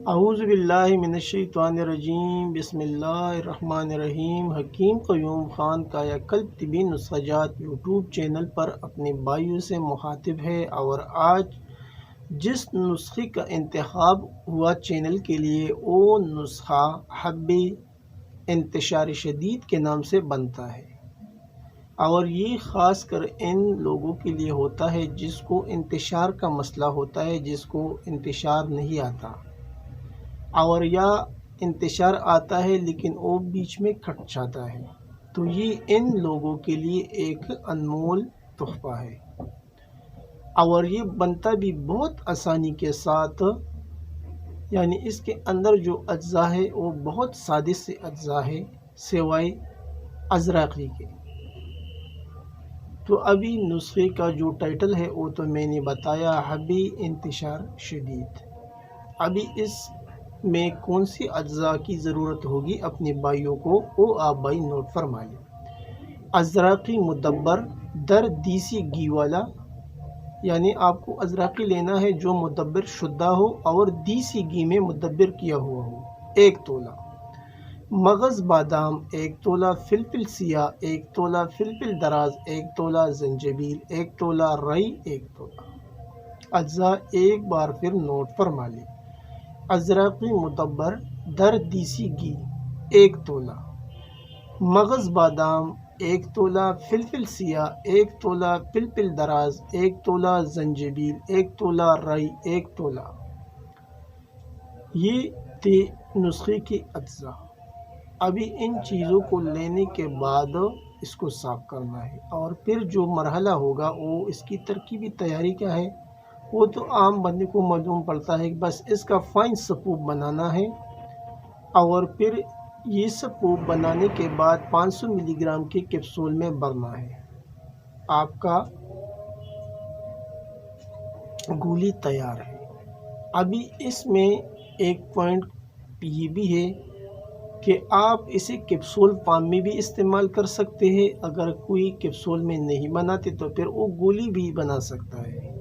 اعوذ باللہ من الشیطان الرجیم بسم اللہ الرحمن الرحیم۔ حکیم قیوم خان کایا قلب طبی نسخہ جات یوٹیوب چینل پر اپنے بھائیوں سے مخاطب ہے، اور آج جس نسخے کا انتخاب ہوا چینل کے لیے وہ نسخہ حب انتشار شدید کے نام سے بنتا ہے، اور یہ خاص کر ان لوگوں کے لیے ہوتا ہے جس کو انتشار کا مسئلہ ہوتا ہے، جس کو انتشار نہیں آتا، اور یا انتشار آتا ہے لیکن وہ بیچ میں کٹ جاتا ہے، تو یہ ان لوگوں کے لیے ایک انمول تحفہ ہے، اور یہ بنتا بھی بہت آسانی کے ساتھ۔ یعنی اس کے اندر جو اجزاء ہے وہ بہت سادے سے اجزاء ہے سوائے ازراقی کے۔ تو ابھی نسخے کا جو ٹائٹل ہے وہ تو میں نے بتایا، حبی انتشار شدید۔ ابھی اس میں کون سی اجزاء کی ضرورت ہوگی اپنے بھائیوں کو، وہ آپ بھائی نوٹ فرما لیں۔ ازراقی مدبر در دیسی گھی والا، یعنی آپ کو ازراقی لینا ہے جو مدبر شدہ ہو اور دیسی گھی میں مدبر کیا ہوا ہو، 1 تولہ۔ مغز بادام 1 تولہ، فلفل سیاہ 1 تولہ، فلفل دراز 1 تولہ، زنجبیل 1 تولہ، رائی 1 تولہ۔ اجزاء ایک بار پھر نوٹ فرما لیں۔ ازراقی مدبر در دیسی گھی 1 تولہ، مغز بادام 1 تولہ، فلفل سیاہ 1 تولہ، فلفل دراز 1 تولہ، زنجبیل 1 تولہ، رائی 1 تولہ۔ یہ تھے نسخے کے اجزاء۔ ابھی ان چیزوں کو لینے کے بعد اس کو صاف کرنا ہے، اور پھر جو مرحلہ ہوگا وہ اس کی ترکیبی تیاری کیا ہے وہ تو عام بندے کو معلوم پڑتا ہے، بس اس کا فائن سپوپ بنانا ہے، اور پھر یہ سپوپ بنانے کے بعد 500 ملی گرام کے کیپسول میں بھرنا ہے۔ آپ کا گولی تیار ہے۔ ابھی اس میں ایک پوائنٹ یہ بھی ہے کہ آپ اسے کیپسول فارم میں بھی استعمال کر سکتے ہیں، اگر کوئی کیپسول میں نہیں بناتے تو پھر وہ گولی بھی بنا سکتا ہے۔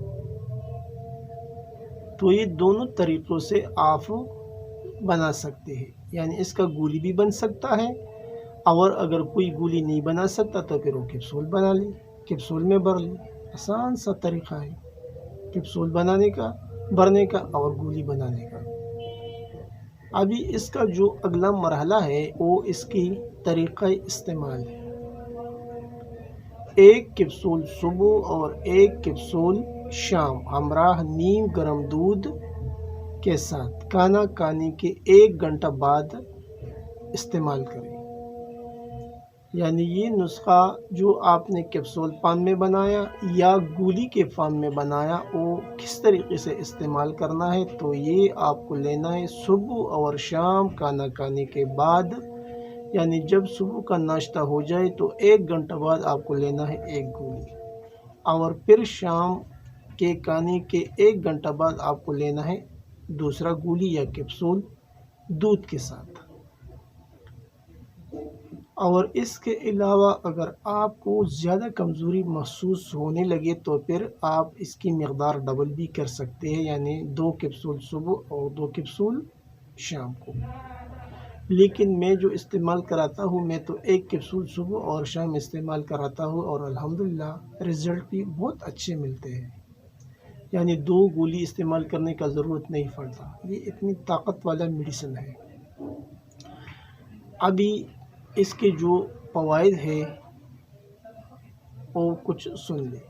تو یہ دونوں طریقوں سے آپ بنا سکتے ہیں، یعنی اس کا گولی بھی بن سکتا ہے، اور اگر کوئی گولی نہیں بنا سکتا تو پھر وہ کیپسول بنا لے، کیپسول میں بھر لے۔ آسان سا طریقہ ہے کیپسول بنانے کا، بھرنے کا اور گولی بنانے کا۔ ابھی اس کا جو اگلا مرحلہ ہے وہ اس کی طریقہ استعمال ہے۔ 1 کیپسول صبح اور 1 کیپسول شام ہمراہ نیم گرم دودھ کے ساتھ کھانا کھانے کے 1 گھنٹہ بعد استعمال کریں۔ یعنی یہ نسخہ جو آپ نے کیپسول فارم میں بنایا یا گولی کے فارم میں بنایا، وہ کس طریقے سے استعمال کرنا ہے، تو یہ آپ کو لینا ہے صبح اور شام کھانا کھانے کے بعد، یعنی جب صبح کا ناشتہ ہو جائے تو 1 گھنٹہ بعد آپ کو لینا ہے 1 گولی، اور پھر شام کے کھانے کے 1 گھنٹہ بعد آپ کو لینا ہے دوسرا گولی یا کیپسول دودھ کے ساتھ۔ اور اس کے علاوہ اگر آپ کو زیادہ کمزوری محسوس ہونے لگے تو پھر آپ اس کی مقدار ڈبل بھی کر سکتے ہیں، یعنی 2 کیپسول صبح اور 2 کیپسول شام کو۔ لیکن میں جو استعمال کراتا ہوں، میں تو 1 کیپسول صبح اور شام استعمال کراتا ہوں، اور الحمدللہ رزلٹ بھی بہت اچھے ملتے ہیں، یعنی 2 گولی استعمال کرنے کا ضرورت نہیں پڑتا، یہ اتنی طاقت والا میڈیسن ہے۔ ابھی اس کے جو فوائد ہے وہ کچھ سن لیں۔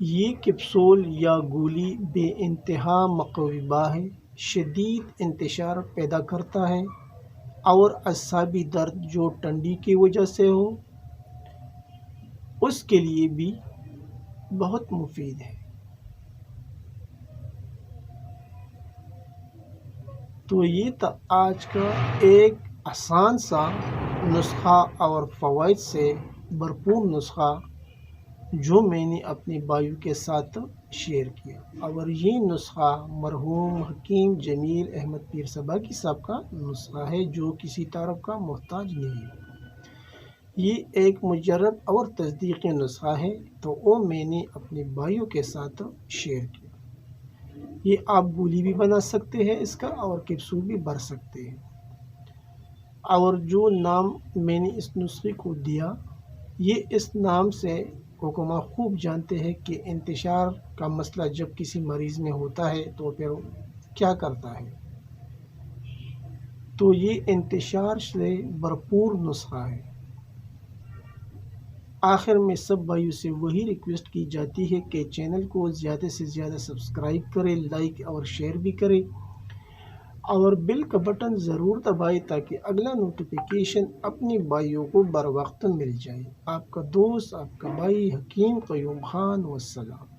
یہ کیپسول یا گولی بے انتہا مقوی ہے، شدید انتشار پیدا کرتا ہے، اور اعصابی درد جو ٹھنڈی کی وجہ سے ہو اس کے لیے بھی بہت مفید ہے۔ تو یہ تھا آج کا ایک آسان سا نسخہ اور فوائد سے بھرپور نسخہ جو میں نے اپنے بھائیوں کے ساتھ شیئر کیا، اور یہ نسخہ مرحوم حکیم جمیل احمد پیر سباقی صاحب کا نسخہ ہے جو کسی تعارف کا محتاج نہیں ہے۔ یہ ایک مجرب اور تصدیقی نسخہ ہے، تو وہ میں نے اپنے بھائیوں کے ساتھ شیئر کیا۔ یہ آپ گولی بھی بنا سکتے ہیں اس کا اور کیپسول بھی بھر سکتے ہیں۔ اور جو نام میں نے اس نسخے کو دیا، یہ اس نام سے حکمہ خوب جانتے ہیں کہ انتشار کا مسئلہ جب کسی مریض میں ہوتا ہے تو پھر کیا کرتا ہے۔ تو یہ انتشار سے بھرپور نسخہ ہے۔ آخر میں سب بھائیوں سے وہی ریکویسٹ کی جاتی ہے کہ چینل کو زیادہ سے زیادہ سبسکرائب کریں، لائک اور شیئر بھی کریں، اور بیل کا بٹن ضرور دبائیں تاکہ اگلا نوٹیفیکیشن اپنے بھائیوں کو بر وقت مل جائے۔ آپ کا دوست، آپ کا بھائی حکیم قیوم خان، والسلام۔